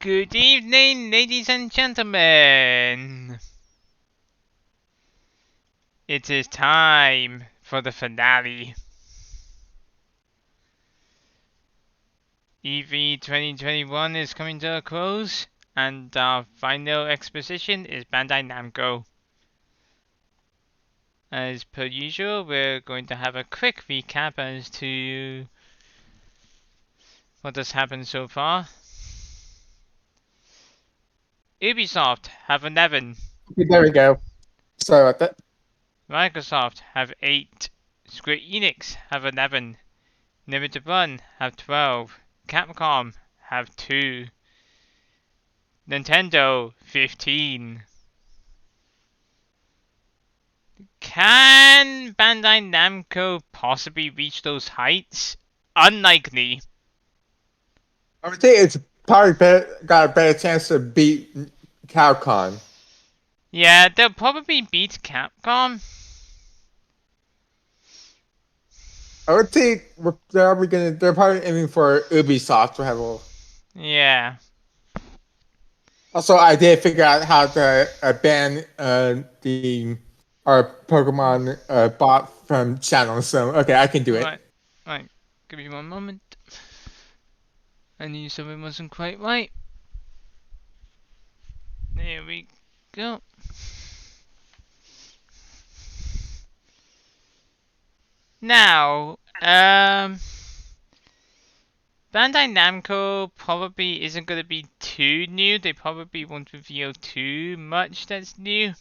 Good evening, ladies and gentlemen. It is time for the finale. EV 2021 is coming to a close, and our final exposition is Bandai Namco. As per usual, we're going to have a quick recap as to what has happened so far. Ubisoft have 11. Okay, there we go. Sorry about that. Microsoft have 8. Square Enix have 11. Limited Run have 12. Capcom have 2. Nintendo 15. Can Bandai Namco possibly reach those heights? Unlikely. I would say it's probably got a better chance to beat Capcom. Yeah, they'll probably beat Capcom. I would say they're probably aiming for Ubisoft to have a. Yeah. Also, I did figure out how to ban our Pokemon bot from channels. So okay, I can do it. Right. Give me one moment. I knew something wasn't quite right. There we go. Now, Bandai Namco probably isn't going to be too new. They probably won't reveal too much that's new.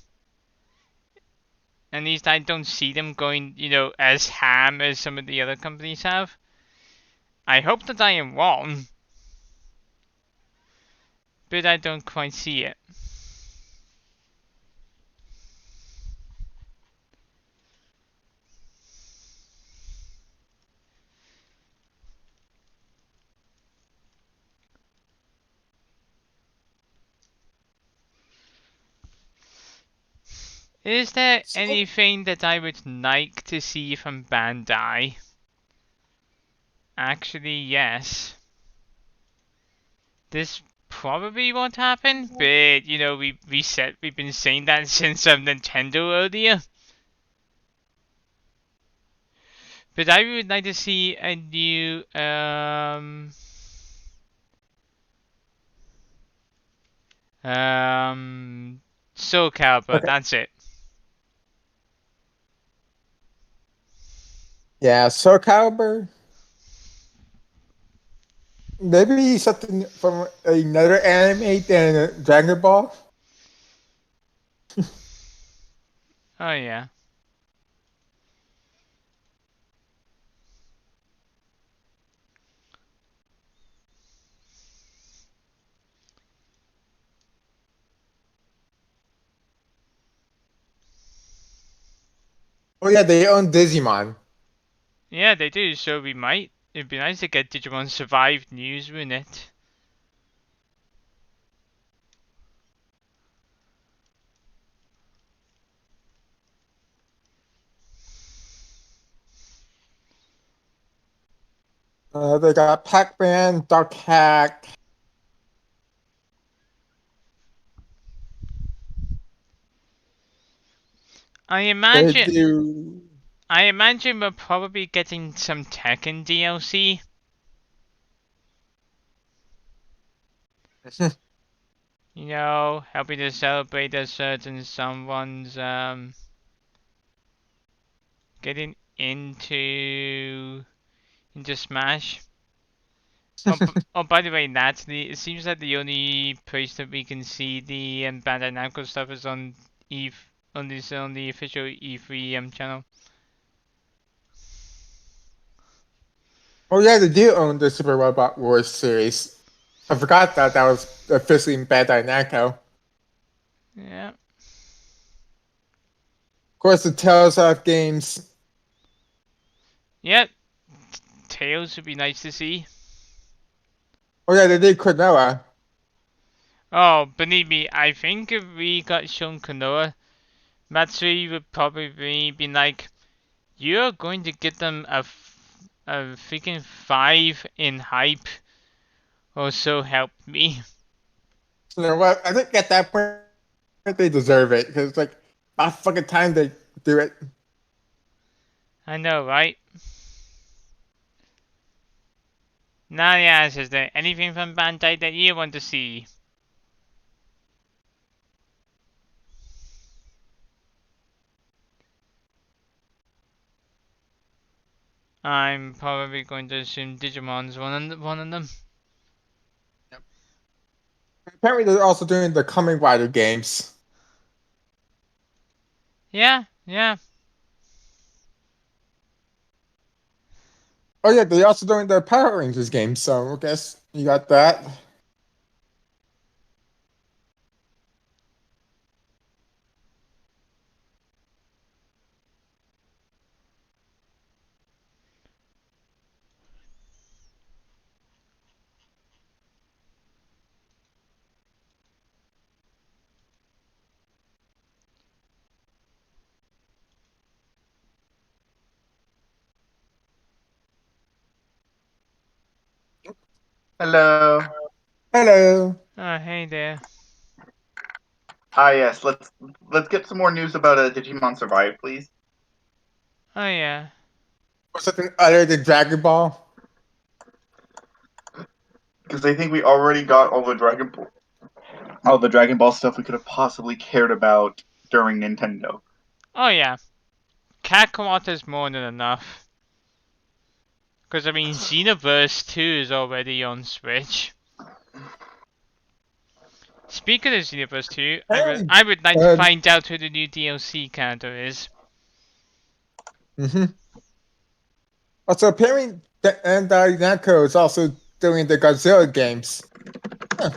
At least I don't see them going, as ham as some of the other companies have. I hope that I am wrong, but I don't quite see it. Is there anything that I would like to see from Bandai? Actually, yes. This probably won't happen, but we've been saying that since Nintendo earlier. But I would like to see a new Soul Calibur. Okay. That's it. Yeah, Soul Calibur. Maybe something from another anime than Dragon Ball. Oh yeah. Oh yeah, they own Digimon. Yeah, they do. So we might. It'd be nice to get Digimon Survive news, wouldn't it? They got Pac-Man, Duck Hack. I They imagine. do. I imagine we're probably getting some Tekken DLC. Helping to celebrate a certain someone's getting into Smash. Oh, by the way, Natalie, it seems that the only place that we can see the Bandai Namco stuff is on on the official E3 channel. Oh yeah, they do own the Super Robot Wars series. I forgot that was officially in Bandai Namco. Yeah. Of course, the Tales of games. Yep. Tails would be nice to see. Oh yeah, they did Klonoa. Oh, believe me, I think if we got shown Konoha, Matsui would probably be like, "You're going to get them a freaking 5 in hype, or so help me." You know what? I think at that point they deserve it because it's like about fucking time they do it. I know, right? Now the answer is there anything from Bandai that you want to see? I'm probably going to assume Digimon's one of them. Apparently, they're also doing the Coming Rider games. Yeah, yeah. Oh yeah, they're also doing the Power Rangers games. So I guess you got that. Hello. Hello. Oh, hey there. Ah, yes. Let's get some more news about Digimon Survive, please. Oh, yeah. Or something other than Dragon Ball. Because I think we already got all the Dragon Ball stuff we could have possibly cared about during Nintendo. Oh, yeah. Kakarot is more than enough. Because, I mean, Xenoverse 2 is already on Switch. Speaking of Xenoverse 2, Apparently, I would like to good. find out who the new DLC character is. Mm-hmm. Also, apparently, Bandai Namco is also doing the Godzilla games. Huh.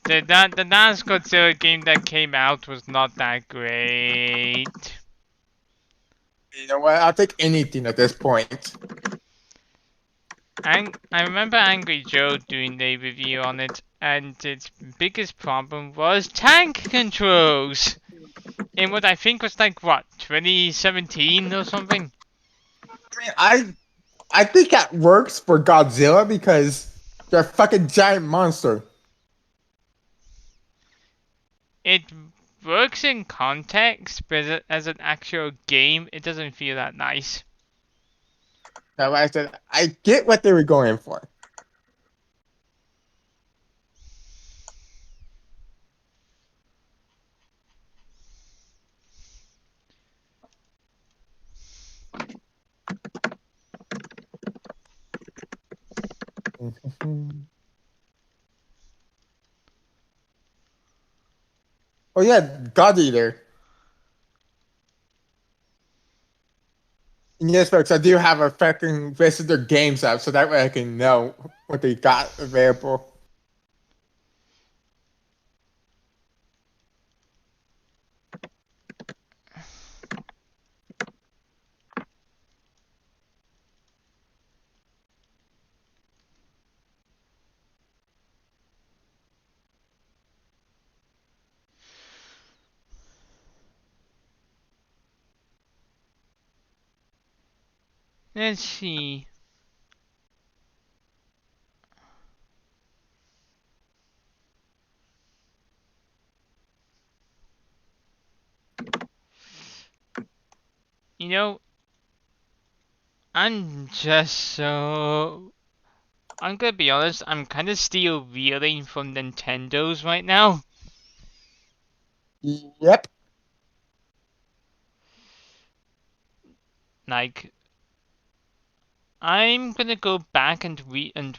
The last Godzilla game that came out was not that great. You know what? I'll take anything at this point. I remember Angry Joe doing a review on it, and its biggest problem was tank controls! In what I think was like, what, 2017 or something? I mean, I think that works for Godzilla because they're a fucking giant monster. It works in context, but as an actual game, it doesn't feel that nice. Now, I said I get what they were going for. Oh yeah, God Eater. And yes, folks, I do have a fucking list of their games up, so that way I can know what they got available. Let's see. You know, I'm just so. I'm gonna be honest, I'm kinda still reeling from Nintendo's right now. Yep. Like, I'm gonna go back and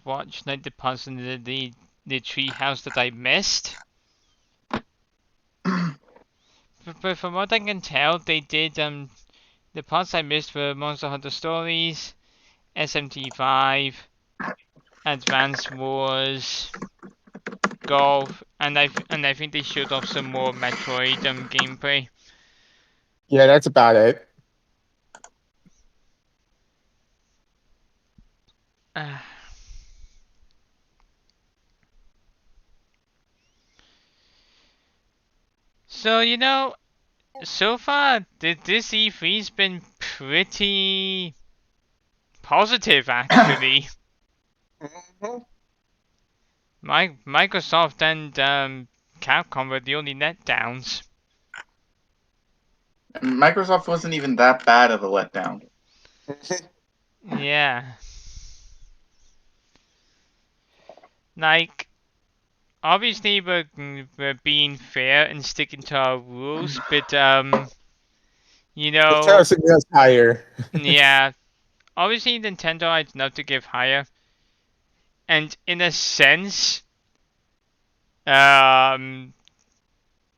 watch like the parts in the treehouse that I missed. But from what I can tell, they did the parts I missed were Monster Hunter Stories, SMT5, Advance Wars, Golf, and I think they showed off some more Metroid gameplay. Yeah, that's about it. Uh, so so far this E3's been pretty positive actually. Mhm. Microsoft and Capcom were the only letdowns. Microsoft wasn't even that bad of a letdown. Yeah. Like, obviously we're being fair and sticking to our rules, but you The tell know, us us higher. yeah. Obviously Nintendo I'd love to give higher, and in a sense, um,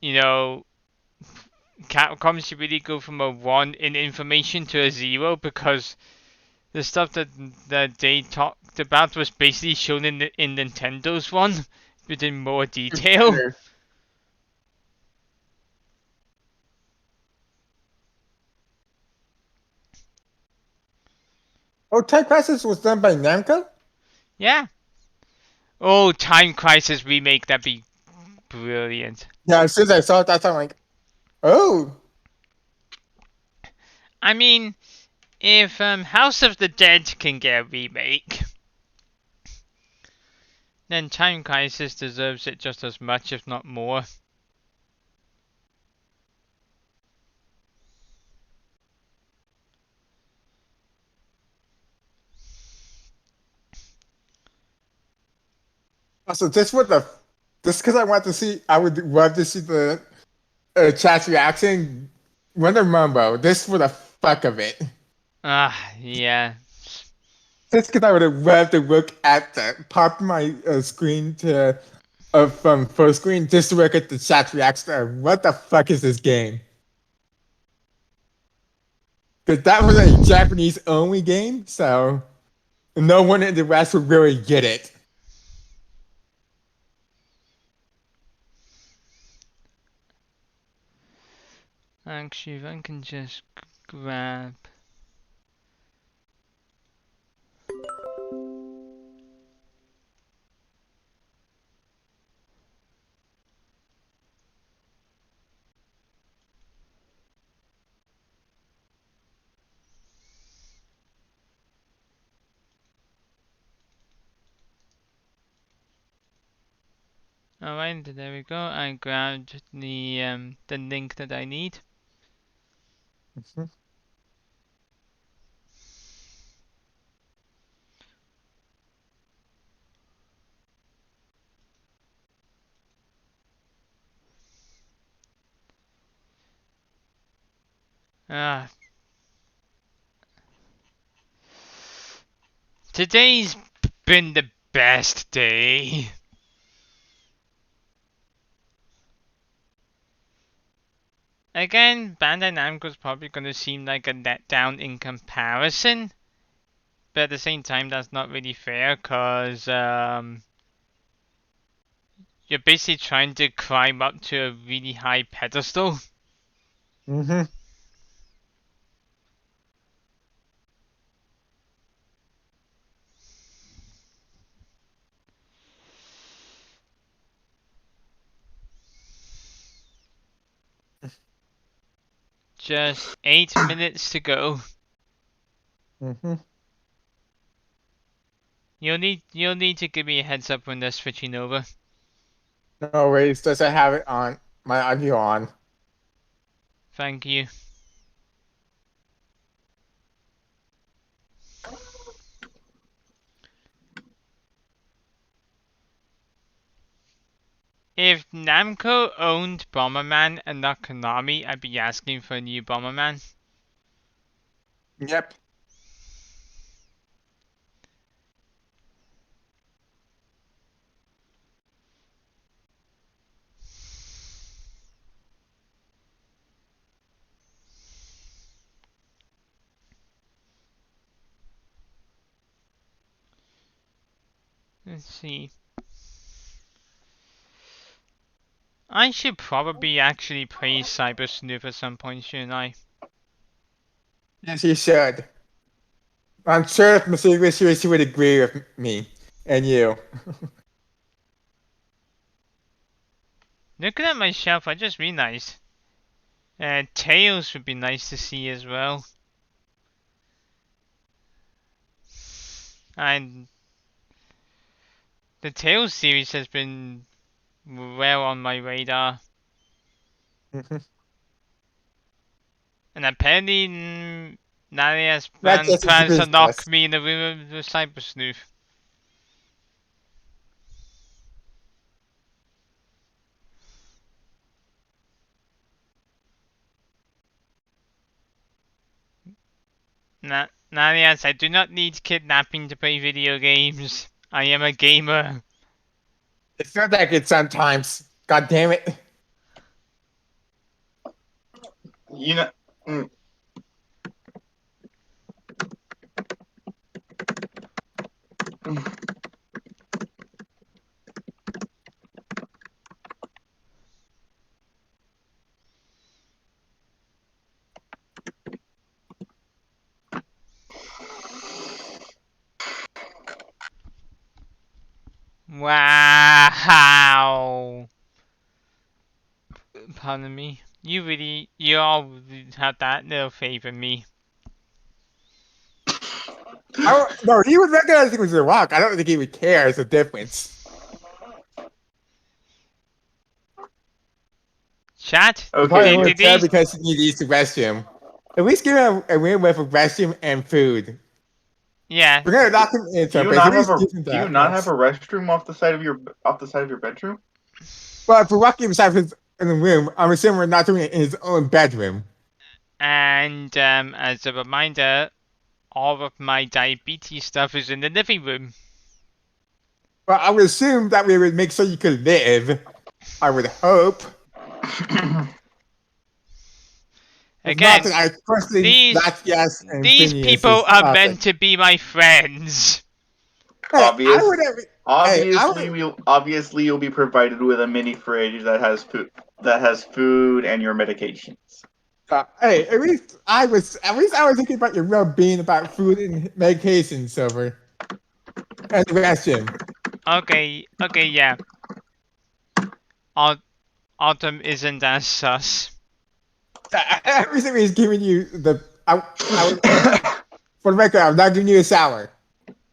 you know, Capcom should really go from a 1 in information to a 0 because the stuff that they talked about was basically shown in Nintendo's one, but in more detail. Oh, Time Crisis was done by Namco? Yeah. Oh, Time Crisis remake, that'd be brilliant. Yeah, as soon as I saw it, that's I'm like, oh. I mean, if House of the Dead can get a remake, then Time Crisis deserves it just as much, if not more. Also, just because I want to see, I would love to see the chat's reaction. Wonder Mumbo, this for the fuck of it. Ah, yeah. Just because I would have loved to look at pop my screen to from full screen just to look at the chat's reaction. What the fuck is this game? Because that was a Japanese only game, so no one in the West would really get it. Actually, if I can just grab. Alright, there we go. I grabbed the link that I need. Ah, today's been the best day. Again, Bandai Namco's probably gonna seem like a letdown in comparison, but at the same time, that's not really fair, cause you're basically trying to climb up to a really high pedestal. Mm-hmm. Just 8 minutes to go. Mm-hmm. You'll need to give me a heads up when they're switching over. No worries, does I have it on my audio on? Thank you. If Namco owned Bomberman and not Konami, I'd be asking for a new Bomberman. Yep. Let's see. I should probably actually play Cyber Snoop at some point, shouldn't I? Yes, you should. I'm sure if Mr. Wishes would agree with me and you. Looking at my shelf, I just realized Tails would be nice to see as well. And The Tales series has been well on my radar. And apparently, Nani has That's just his plans to knock business. me in the room with Cyber Snoof. Nanias, I do not need kidnapping to play video games. I am a gamer. It's not that good sometimes. God damn it. You know. mm, Wow. Pardon me. You all have that little faith in me. No, he would recognize it was The Rock. I don't think he would care. It's a difference. Chat, He probably Okay. wouldn't care because he needs to restroom. At least give him a room with a restroom and food. yeah. We're gonna knock him in Do you some, but not at have least a give him Do you that. not have a restroom off the side of your bedroom? But for Rocky himself in the room, I'm assuming we're not doing it in his own bedroom. And as a reminder, all of my diabetes stuff is in the living room. But I would assume that we would make sure you could live. I would hope. If Again, not, then I personally these not yes and these Phineas people is are nothing. meant to be my friends. Hey, Obvious. I would have. Obviously, you'll be provided with a mini fridge that has food and your medications. Hey, at least I was thinking about your well-being, about food and medication, Silver, and the restroom. Okay, yeah. Autumn isn't as sus. Everything is giving you the. For the record, I'm not giving you a shower.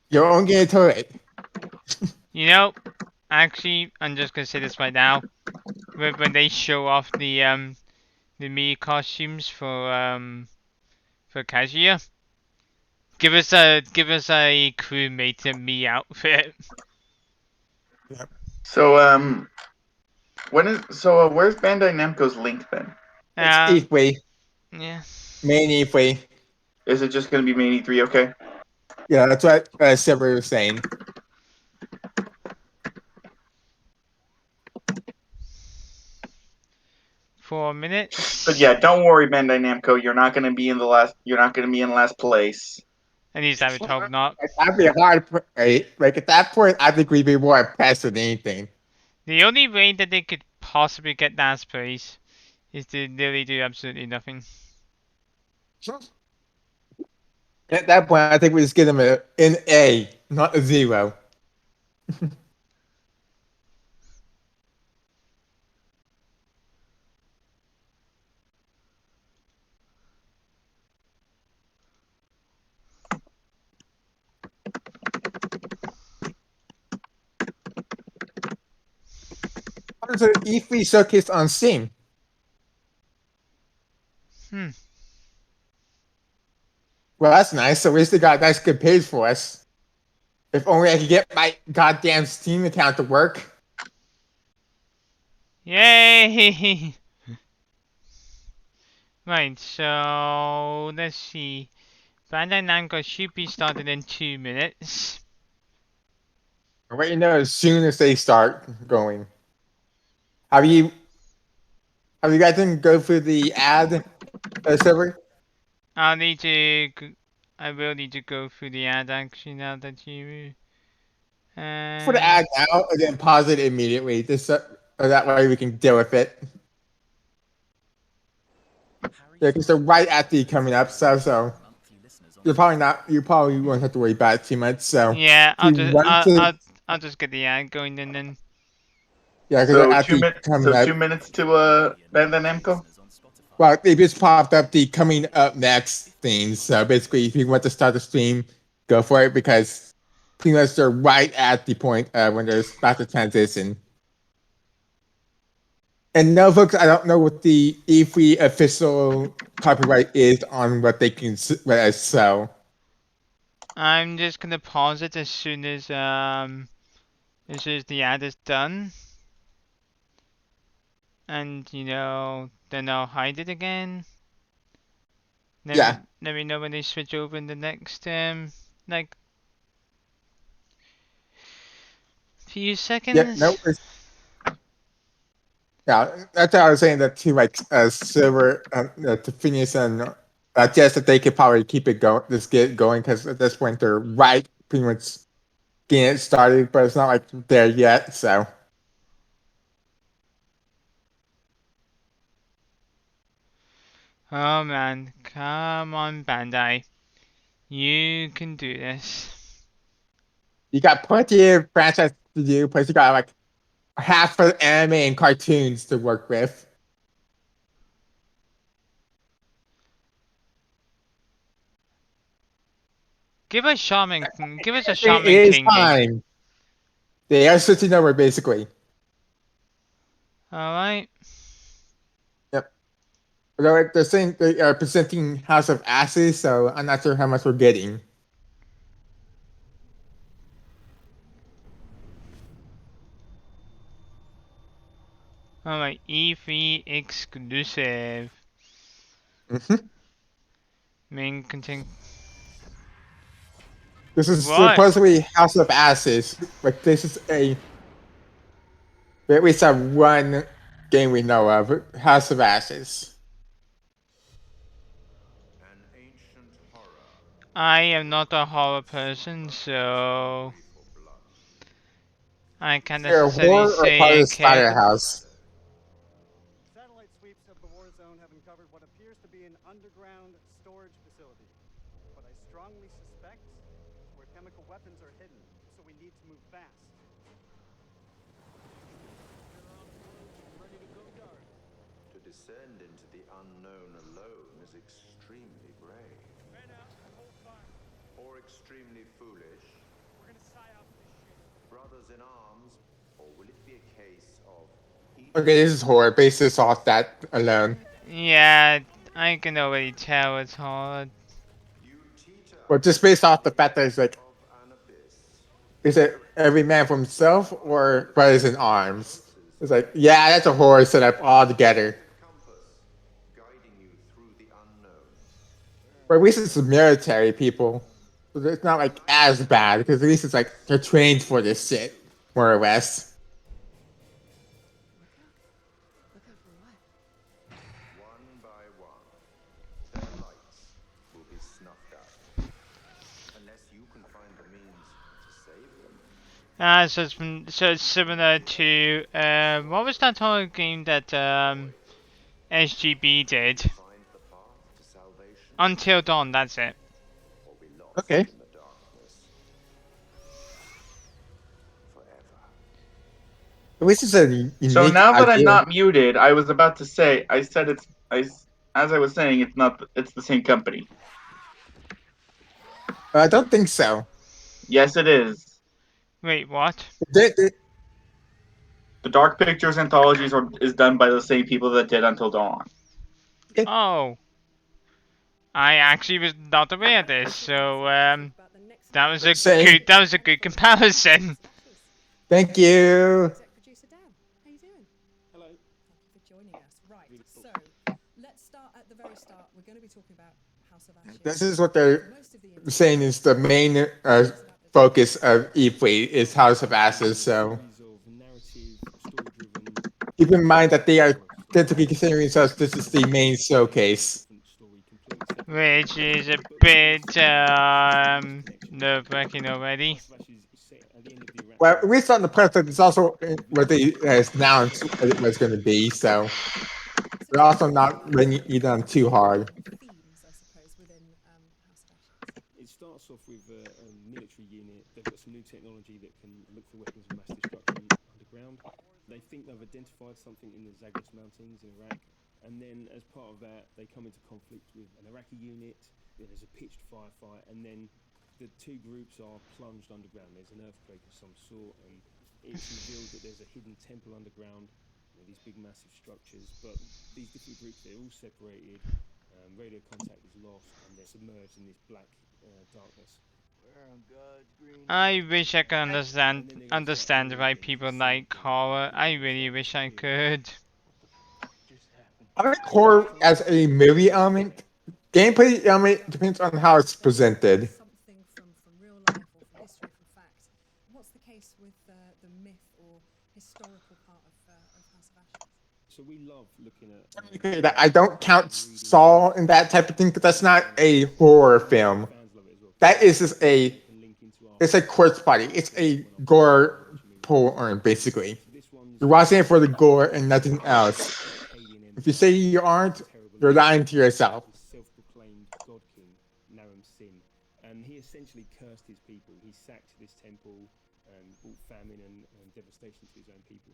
You're only getting a toilet. You know, actually, I'm just gonna say this right now. When they show off the me costumes for Kazuya, give us a crewmate and me outfit. So where's Bandai Namco's link then? It's Um, E3, yeah. main E3. Is it just going to be main E3? Okay. Yeah, that's what Silver was saying. For minutes. But yeah, don't worry, Bandai Namco. You're not going to be in last place. At least I would hope not. That'd be hard. Like at that point, I think we'd be more impressed than anything. The only way that they could possibly get that space is to literally do absolutely nothing. At that point, I think we just give them an A, not a 0. There's an E3 showcase on Steam. Hmm. Well, that's nice. So at least they got a nice good page for us. If only I could get my goddamn Steam account to work. Yay! Right, so let's see. Bandai Namco should be started in 2 minutes. I'll let you know as soon as they start going. Have you guys didn't go through the ad, Silver? I will need to go through the ad actually now that you. For the ad now, and then pause it immediately. Just so that way we can deal with it. Yeah, because they're right at the coming up, so you probably won't have to worry about it too much. So yeah, I'll just get the ad going and then. Yeah, because So at the coming up. 2 minutes to Bandai Namco. Well, they just popped up the coming up next thing. So basically, if you want to start the stream, go for it because pretty much they're right at the point when they're about to transition. And no, folks, I don't know what the E3 official copyright is on what they can sell. I'm just gonna pause it as soon as the ad is done, and then I'll hide it again. Yeah. Let me know when they switch over in the next like few Yeah. No. seconds. Yeah. That's what I was saying. That to like server to finish and just that they could probably keep it going, just get it going because at this point they're right pretty much getting it started, but it's not like there yet. So. Oh man, come on Bandai. You can do this. You got plenty of franchise to do, plus you got like half of anime and cartoons to work with. Give us a It Shaman is King game. fine. They are switching over basically. Alright. Yep. Although they're saying they are presenting House of Ashes, so I'm not sure how much we're getting. Alright, E3 exclusive. Mm-hmm. Main content. This is What? supposedly House of Ashes. Like this is at least have one game we know of, House of Ashes. I am not a horror person, so I can't Is it a necessarily horror or part say of I the care. Spider House? Satellite sweeps of the war zone have uncovered what appears to be an underground storage facility. But I strongly suspect it's where chemical weapons are hidden, so we need to move fast. To descend into the unknown alone is extremely brave. Man out, hold fire. Or extremely foolish. We're gonna psyop this shit. Brothers in arms, or will it be a case of Okay, this is horror, based this off that alone. Yeah, I can already tell it's hard. you teeter But just based off the fact that it's like, of an abyss? is it every man for himself or brothers in arms? It's like, yeah, that's a horror setup altogether. Compass, guiding you through the unknown. But at least it's the military people. So it's not like as bad because at least it's like they're trained for this shit, more or less. Look out for what? One by one, their lights will be snuffed out. Unless you can find the means to save them. So it's similar to what was that horror game that SGB did? Find the path to salvation, Until Dawn, that's it. or be lost Okay. in the darkness. Forever. At least it's a unique So now that I'm idea. not muted, I was about to say, I said as I was saying, it's the same company. I don't think so. Yes, it is. Wait, what? They- The Dark Pictures anthologies is done by the same people that did Until Dawn. Oh. I actually was not aware of this, so that was a Same. good comparison. Thank you. Exec producer Dan, how you doing? Hello. Thank you for joining us. Right, so let's start at the very start. We're going to be talking about House of Ashes. This is what they're Most of the saying is the main focus of E3 is House of Ashes. So keep in mind that they are technically considering themselves this is the main showcase. Which is a bit nerve-wracking already. Well, at least on the press, it's also what they announced what it was going to be. So they're also not running it on too hard. themes, I suppose, within House of Ashes. It starts off with a military unit. They've got some new technology that can look for weapons of mass destruction underground. They think they've identified something in the Zagros Mountains in Iraq. And then, as part of that, they come into conflict with an Iraqi unit. There's a pitched firefight, and then the two groups are plunged underground. There's an earthquake of some sort, and it's revealed that there's a hidden temple underground. These big, massive structures, but these different groups, they're all separated. Radio contact is lost, and they're submerged in this black darkness. I wish I could And then they're gonna start understand doing why again, people seeing like things, horror. I things really start to wish I appear. could. I like horror as a movie element. Gameplay element depends on how it's presented. Something from real life or from history, from fact. What's the case with the myth or historical part of House of Ashes? So we love looking at. Okay, I don't count Saw and that type of thing because that's not a horror film. Fans love it as well. That is just They can link into our it's a corpse body. It's a gore porn, basically. So this one's You're watching it for the gore and nothing else. Akkadian If you say you aren't, you're lying to yourself. This self-proclaimed god king, Naram Sin, and he essentially cursed his people. He sacked this temple and brought famine and devastation to his own people.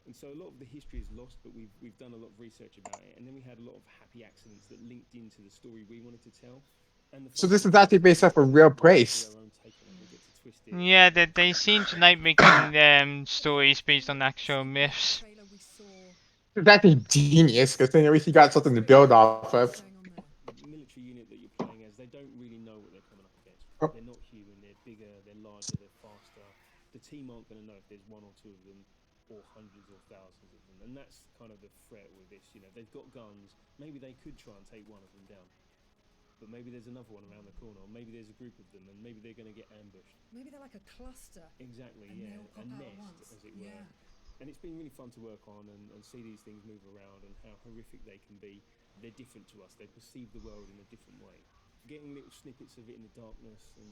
And so a lot of the history is lost, but we've done a lot of research about it, and then we had a lot of happy accidents that linked into the story we wanted to tell. And the So this is actually based off a real place. our own take on it. We get to twist it. Yeah, that they seem to like making stories based on actual myths. Trailer we saw It's actually genius because then at least you got something to build off of. going on there. The military unit that you're playing as, they don't really know what they're coming up against. Oh. They're not human, they're bigger, they're larger, they're faster. The team aren't going to know if there's one or two of them or hundreds or thousands of them. And that's kind of the threat with this. You know, they've got guns, maybe they could try and take one of them down. But maybe there's another one around the corner, or maybe there's a group of them, and maybe they're going to get ambushed. Maybe they're like a cluster. Exactly, And yeah, they all pop a out at nest, once. as it were. Yeah. And it's been really fun to work on and see these things move around and how horrific they can be. They're different to us. They perceive the world in a different way. Getting little snippets of it in the darkness, and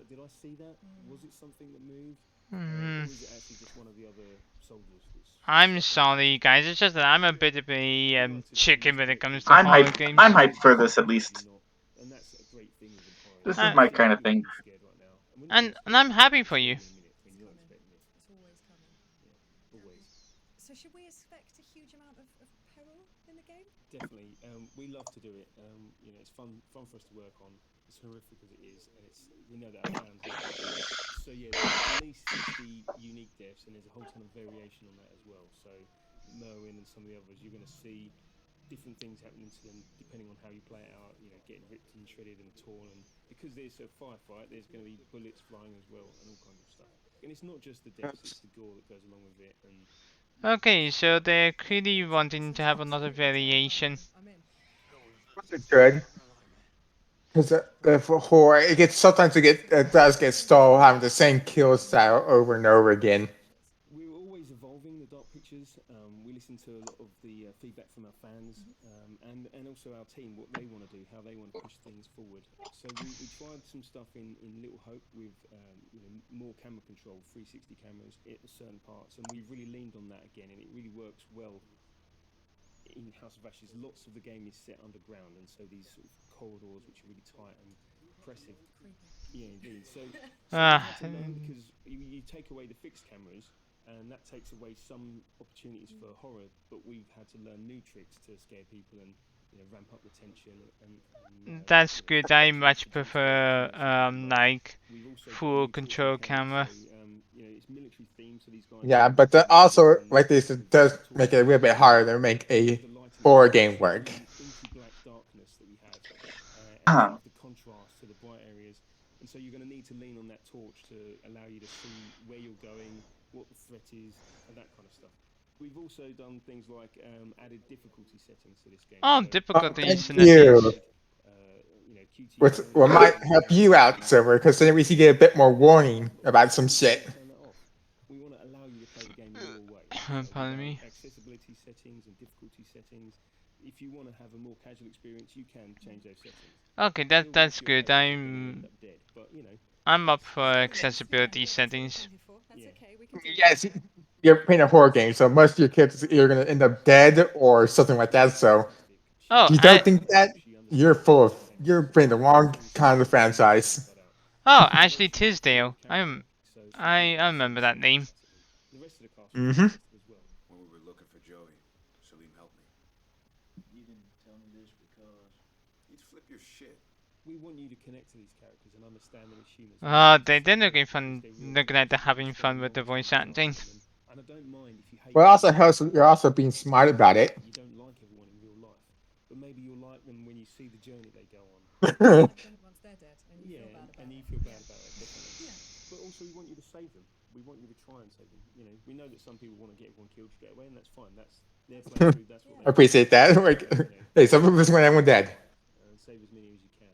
did I see that? Was it something that moved? Or was it actually just one of the other soldiers? I'm sorry, guys. It's just that I'm a bit of a chicken when it comes to I'm horror hyped. games. I'm hyped for this at least. And that's a great thing with horror. This is my kind of thing. And I'm happy for you. It's always coming. Always. So should we expect a huge amount of peril in the game? Definitely. We love to do it. You know, it's fun for us to work on. As horrific as it is, and we know that our fans love it. So yeah, there's at least 60 unique deaths, and there's a whole ton of variation on that as well. So Merwin and some of the others, you're going to see different things happening to them depending on how you play it out. You know, getting ripped and shredded and torn, and because there's a firefight, there's going to be bullets flying as well, and all kinds of stuff. And it's not just the deaths; it's the gore that goes along with it. And Okay, so they're clearly wanting to have another variation. I'm in. It's good. Because for horror, sometimes it does get stale having the same kill style over and over again. we're always evolving the dark pictures. We listen to a lot of the feedback from our fans, and also our team, what they want to do, how they want to push things forward. So we tried some stuff in Little Hope with you know, more camera control, 360 cameras at certain parts, and we really leaned on that again, and it really works well. In House of Ashes, lots of the game is set underground, and so these sort of corridors, which are really tight and oppressive. Yeah, indeed. So we had to learn because you take away the fixed cameras, and that takes away some opportunities for horror. But we've had to learn new tricks to scare people and ramp up the tension. And That's good. I much prefer like we've also full got control military camera. so, it's military themed, so these guys. Yeah, but also, like this, it does make it a little bit harder to make a horror game work. Inky black darkness that we have, Uh-huh. and the contrast to the bright areas, and so you're going to need to lean on that torch to allow you to see where you're going, what the threat is, and that kind of stuff. We've also done things like added difficulty settings to this game. Oh, so, difficulties thank in this. you. QT Which might help you out, Silver, because then we should get a bit more warning about some shit. turn that off. We want to allow you to play the game your way. So Pardon we've me. done accessibility settings and difficulty settings. If you want to have a more casual experience, you can change those settings. Okay, Still that's works your good. way, you're gonna end up dead, but, I'm up for accessibility settings. That's Yeah. okay. We can do Yes, you're playing a horror game, so most of your kids are either going to end up dead or something like that. So Oh, if you don't think that, you're playing the wrong kind of franchise. Ashley Tisdale. I remember that name. The rest of the cast Mhm. as well. When we were looking for Joey, Salim helped me. You didn't tell me this because He'd flip your shit. we want you to connect to these characters and understand them as humans. They're looking fun, looking at having fun with the voice acting. And I don't mind if you hate But them also in helps. You're also being smart about it. you don't like everyone in real life, but maybe you'll like them when you see the journey they go on. Once they're dead, and you Yeah, feel bad about and it. you feel bad about it, definitely. Yeah. But also, we want you to save them. We want you to try and save them. You know, we know that some people want to get everyone killed straight away, and that's fine. That's their playthrough. That's what they Appreciate that. Like, hey, some people just want everyone dead. save as many as you can.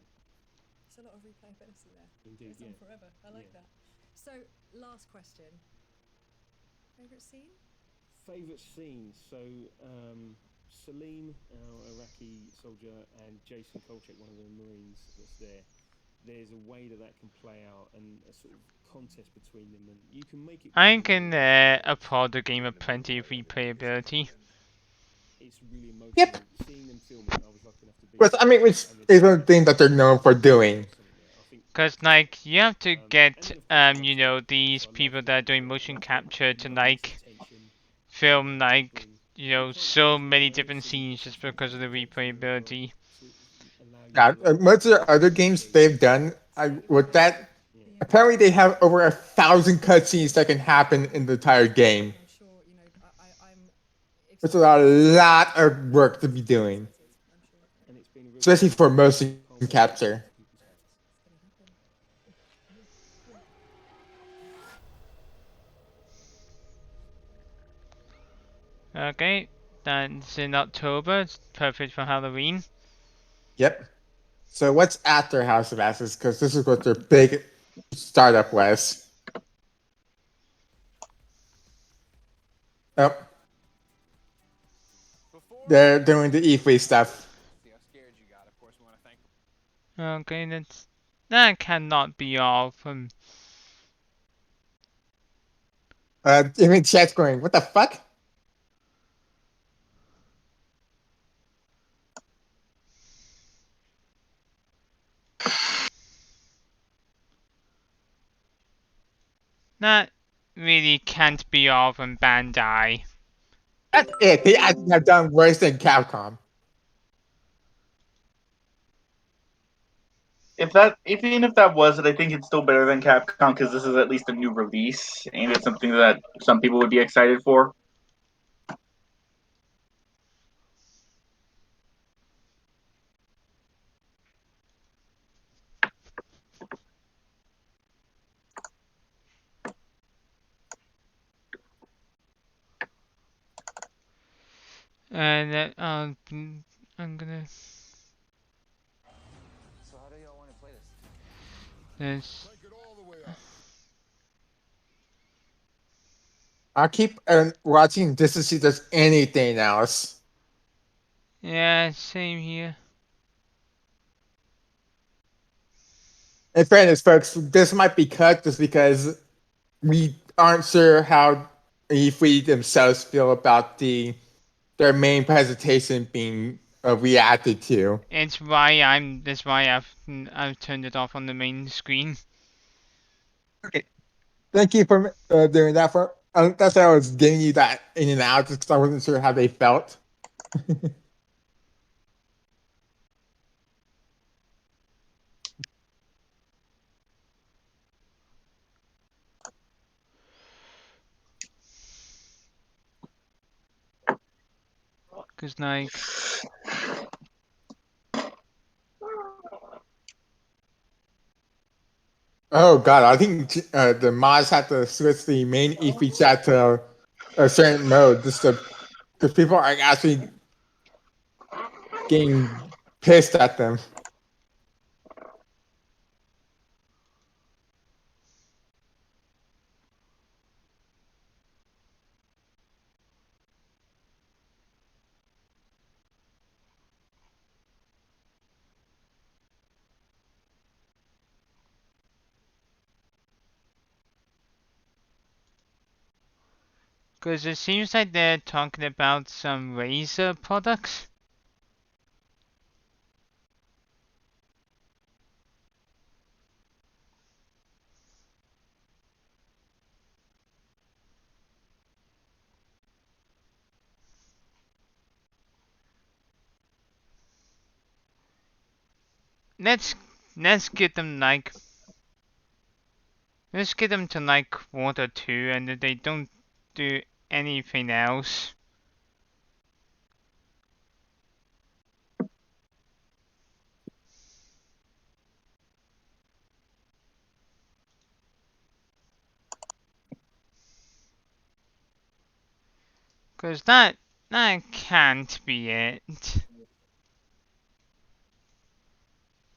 It's a lot of replayability there. Indeed, Goes on yeah. forever. I like Yeah. that. So, last question. Favorite scene? Favorite scenes. So, Salim, our Iraqi soldier, and Jason Kolchak, one of the Marines that's there. There's a way that can play out, and a sort of contest between them, and you can make it. I can applaud the game of plenty of replayability. It's really emotional. Yep. Seeing them film it, I was lucky enough to be. But I mean, which is one thing that they're known for doing. Cause like you have to get you know, these people that are doing motion capture to like film like, you know, so many different scenes just because of the replayability. Yeah, most of the other games they've done with that, apparently they have over 1,000 cutscenes that can happen in the entire game. I'm sure, you know, I'm It's a lot of work to be doing, And it's been a real especially for motion capture. Okay, that's in October. It's perfect for Halloween. Yep. So what's after House of Ashes? Because this is what their big startup was. Oh. They're doing the E3 stuff. Okay, that cannot be all from. Even chat's going, what the fuck? That really can't be all from Bandai. That's it. They actually have done worse than Capcom. Even if that was it, I think it's still better than Capcom because this is at least a new release and it's something that some people would be excited for. And I'm gonna. So how do y'all want to play this? This. I'll keep watching just to see if there's anything else. Yeah, same here. In fairness, folks, this might be cut just because we aren't sure how E3 themselves feel about their main presentation being reacted to. It's why That's why I've turned it off on the main screen. Okay. Thank you for doing that. That's why I was giving you that in and out just because I wasn't sure how they felt. Cause like. Oh god, I think the mods have to switch the main E3 chat to a certain mode just to because people are actually getting pissed at them. Cause it seems like they're talking about some Razer products. Let's let's get them like, let's get them to like quarter 2, and if they don't do anything else. Cause that can't be it.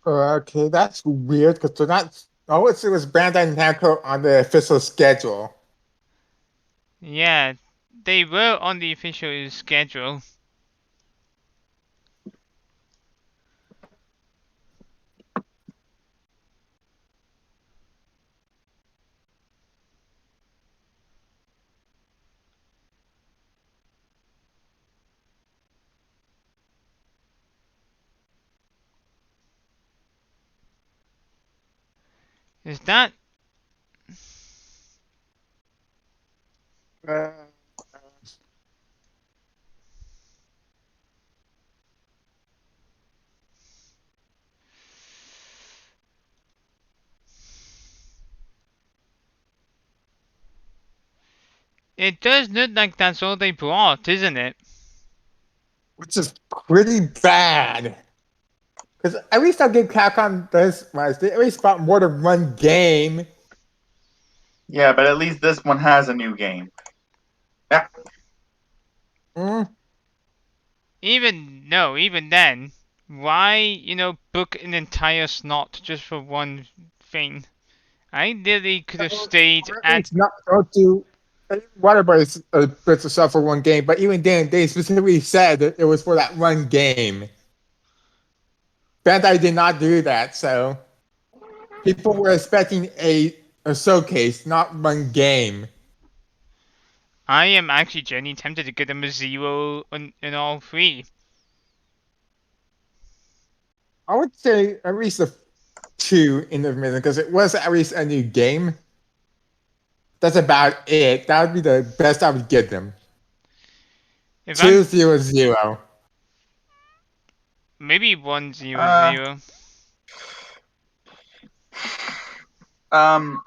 Okay, that's weird because they're not. Oh, it was Bandai Namco on the official schedule. Yeah, they were on the official schedule. Is that? Uh, It does look like that's all they brought, isn't it? which is pretty bad. Because at least I'll give Capcom this much. They at least bought more than one game. Yeah, but at least this one has a new game. Yeah. Mm. Even then, why, book an entire slot just for one thing? I literally could have stayed Or at at. least not don't do Waterboy bits of stuff for one game, but even then they specifically said that it was for that one game. Bandai did not do that, so people were expecting a showcase, not one game. I am actually genuinely tempted to give them a 0 in all 3. I would say at least a 2 in the middle because it was at least a new game. That's about it. That would be the best I would give them. If 2-0-0. maybe 1-0-0. Um.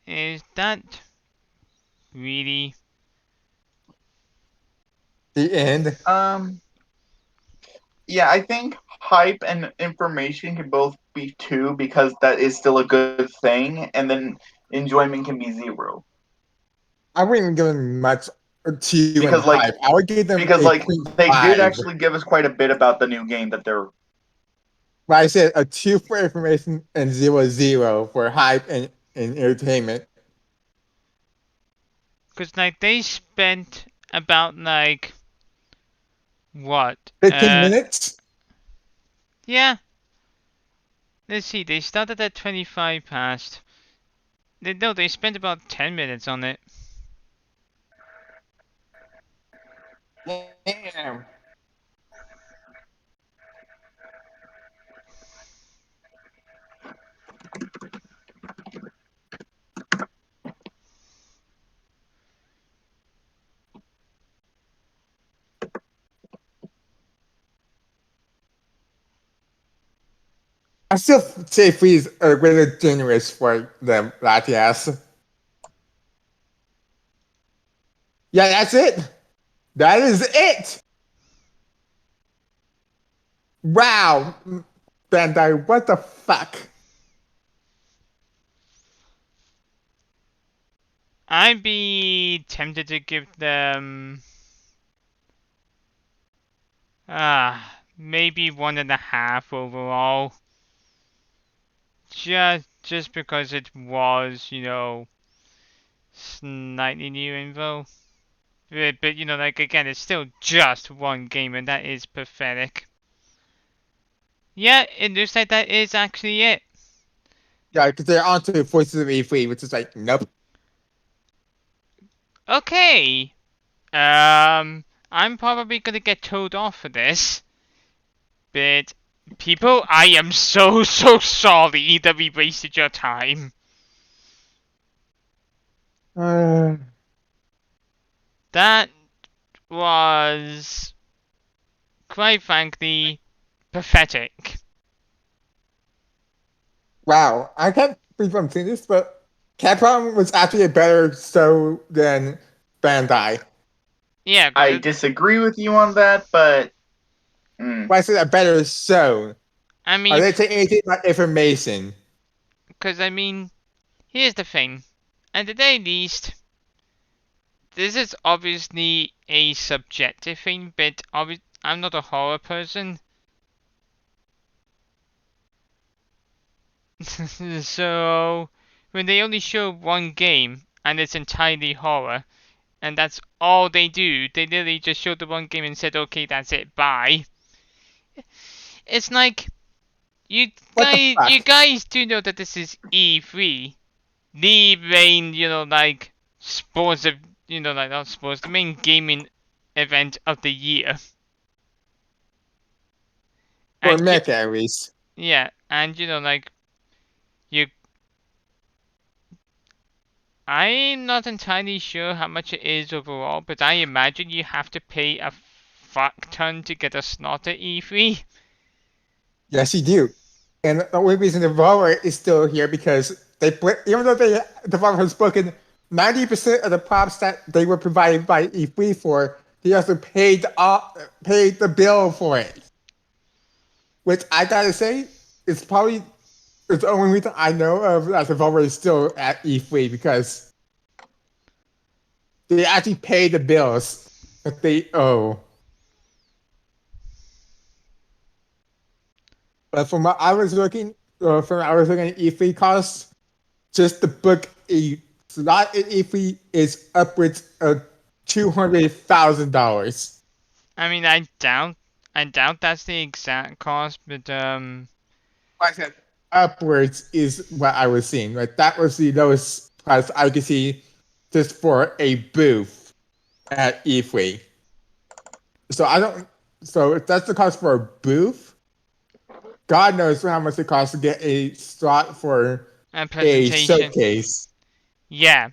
Is that really? The end. Yeah, I think hype and information can both be 2 because that is still a good thing, and then enjoyment can be 0. I wouldn't give them much 2 and Because like hype. I would give them because a like they did 0.5. actually give us quite a bit about the new game that they're. But I said a 2 for information and 0-0 for hype and entertainment. Because like they spent about like what? 15 minutes? Yeah. Let's see. They started at 25 past. They spent about 10 minutes on it. Damn. I still say Freeze are really generous for them, Latias. Yeah, that's it. That is it. Wow. Bandai, what the fuck? I'd be tempted to give them maybe 1.5 overall. Just because it was, slightly new info. But like again, it's still just one game, and that is pathetic. Yeah, it looks like that is actually it. Yeah, because they're on to Voices of E3, which is like, nope. Okay. I'm probably gonna get told off for this. But people, I am so sorry that we wasted your time. Uh, That was, quite frankly, pathetic. wow, I can't believe I'm saying this, but Capcom was actually a better show than Bandai. Yeah, I disagree with you on that, but Why is it a better show? I Are mean, they saying anything about information? because I mean, here's the thing. At the very least, this is obviously a subjective thing, but I'm not a horror person. So, when they only show one game and it's entirely horror, and that's all they do, they literally just showed the one game and said, okay, that's it, bye. It's like, What the you fuck? guys do know that this is E3, the main, like sports, like not sports, the main gaming event of the year. For And Mech at least. yeah, and like you, I'm not entirely sure how much it is overall, but I imagine you have to pay a fuck ton to get a slot at E3. Yes, you do. And the only reason the Devolver is still here because they put, even though the Devolver has spoken 90% of the props that they were provided by E3 for, he also paid the bill for it. Which I gotta say, it's probably it's the only reason I know of that Devolver is still at E3 because they actually pay the bills that they owe. But from what I was looking, at E3 costs, just the book a slot in E3 is upwards of $200,000. I mean, I doubt that's the exact cost, but Like I said, upwards is what I was seeing. Like that was the lowest price I could see just for a booth at E3. So I don't. So if that's the cost for a booth, God knows how much it costs to get a slot for a a presentation. showcase. Yeah,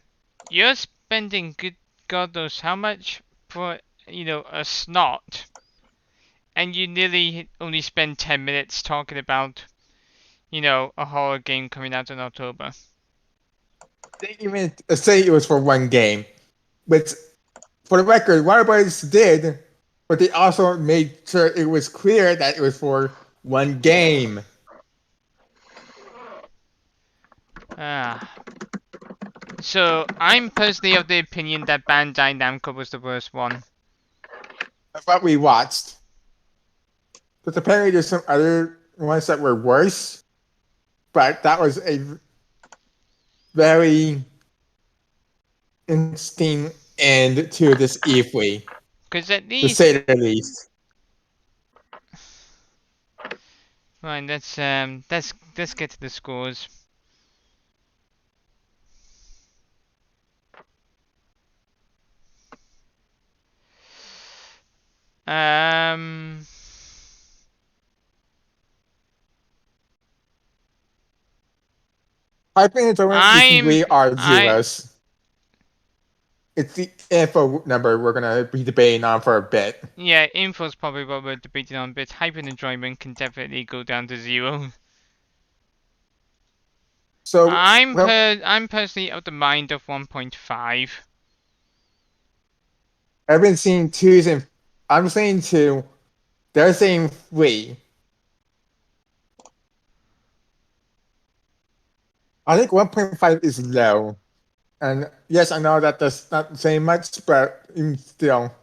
you're spending good God knows how much for a slot, and you nearly only spend 10 minutes talking about a horror game coming out in October. They even say it was for one game, which, for the record, Warner Brothers did, but they also made sure it was clear that it was for one game. Ah. So I'm personally of the opinion that Bandai Namco was the worst one. That's what we watched. But apparently, there's some other ones that were worse. But that was a very interesting end to this E3, Because at to least, say the least. fine. Let's get to the scores. Um. Hyping and Torrent, you can I'm agree, are I zeros. It's the info number we're gonna be debating on for a bit. Yeah, info's probably what we're debating on, but hype and enjoyment can definitely go down to 0. So, well, I'm personally of the mind of 1.5. I've been seeing twos and I'm saying two. They're saying three. I think 1.5 is low. And yes, I know that that's not saying much, but even still.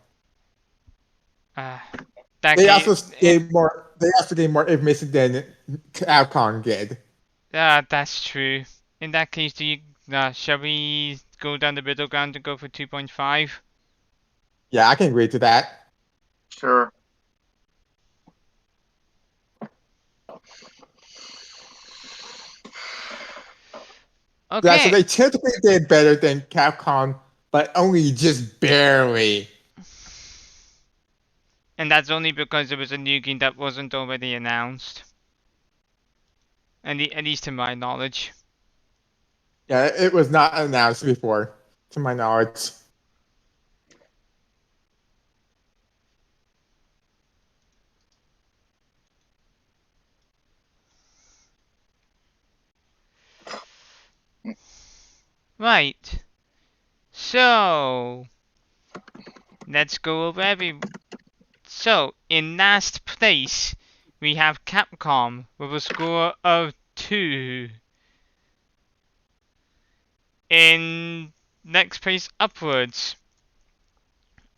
That They game, also gave more information than Capcom did. that's true. In that case, shall we go down the middle ground and go for 2.5? Yeah, I can agree to that. sure. Yeah, so Okay. they typically did better than Capcom, but only just barely. And that's only because it was a new game that wasn't already announced. At least to my knowledge. Yeah, it was not announced before. to my knowledge. Right. So let's go over every. So in last place we have Capcom with a score of 2. In next place upwards,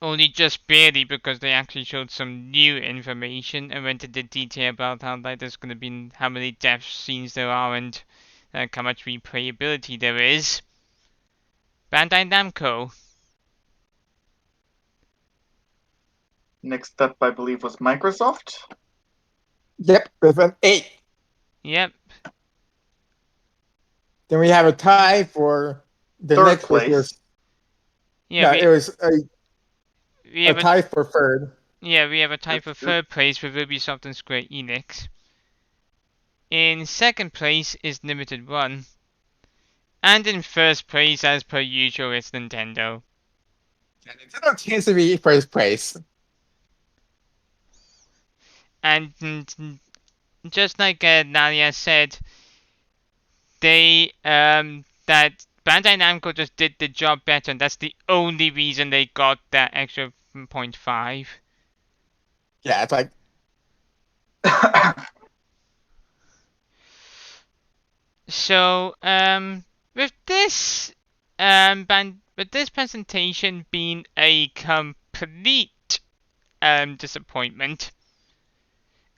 only just barely because they actually showed some new information and went into detail about how like there's gonna be how many death scenes there are and how much replayability there is. Bandai Namco. Next up, I believe, was Microsoft. Yep, with an 8. Yep. Then we have a tie for the Third next, which place. was Yeah, it was we a have tie for third. yeah, we have a tie for That's third place with Ubisoft and Square Enix. In second place is Limited Run. And in first place, as per usual, is Nintendo. And Nintendo tends to be first place. And just like Nadia said, they that Bandai Namco just did the job better, and that's the only reason they got that extra 0.5. Yeah, it's like So with this with this presentation being a complete disappointment,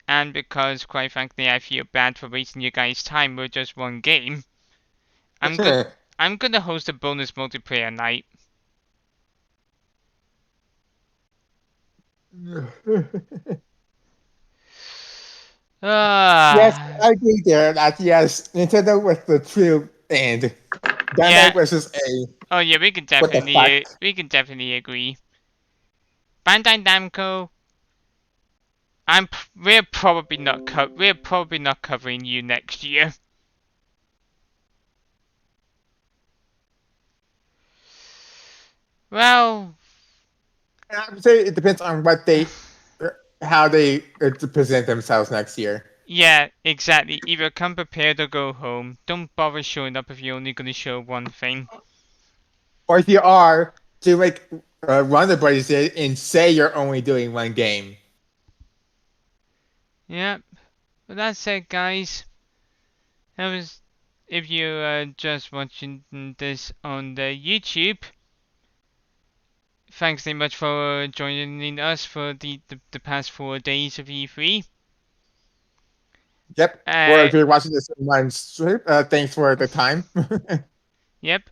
and because quite frankly I feel bad for wasting your guys' time with just one game, I'm good. I'm gonna host a bonus multiplayer night. yes, Ah, I agree there that yes, Nintendo was the true end. yeah. Bandai versus A. Oh yeah, What the fuck? we can definitely agree. Bandai Namco, we're probably not covering you next year. Well, I would say it depends on what how they present themselves next year. yeah, exactly. Either come prepared or go home. Don't bother showing up if you're only gonna show one thing. Or if you are, to make run the buddies and say you're only doing one game. Yeah, but that said, guys, that was if you're just watching this on the YouTube. Thanks very much for joining us for the past 4 days of E3. Yep. Or if you're watching this in one strip, thanks for the time. Yep.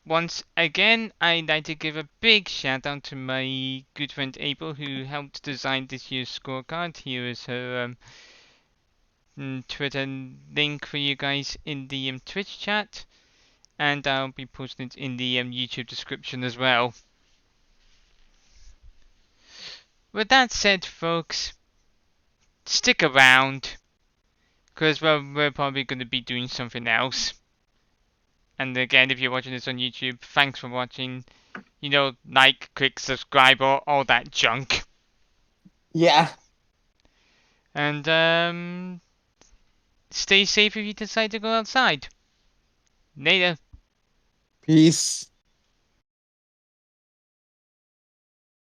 Once again, I'd like to give a big shout out to my good friend April who helped design this year's scorecard. Here is her Twitter link for you guys in the Twitch chat, and I'll be posting it in the YouTube description as well. With that said, folks, stick around, because we're probably going to be doing something else. And again, if you're watching this on YouTube, thanks for watching. You know, like, click, subscribe, all that junk. Yeah. And stay safe if you decide to go outside. Later. Peace.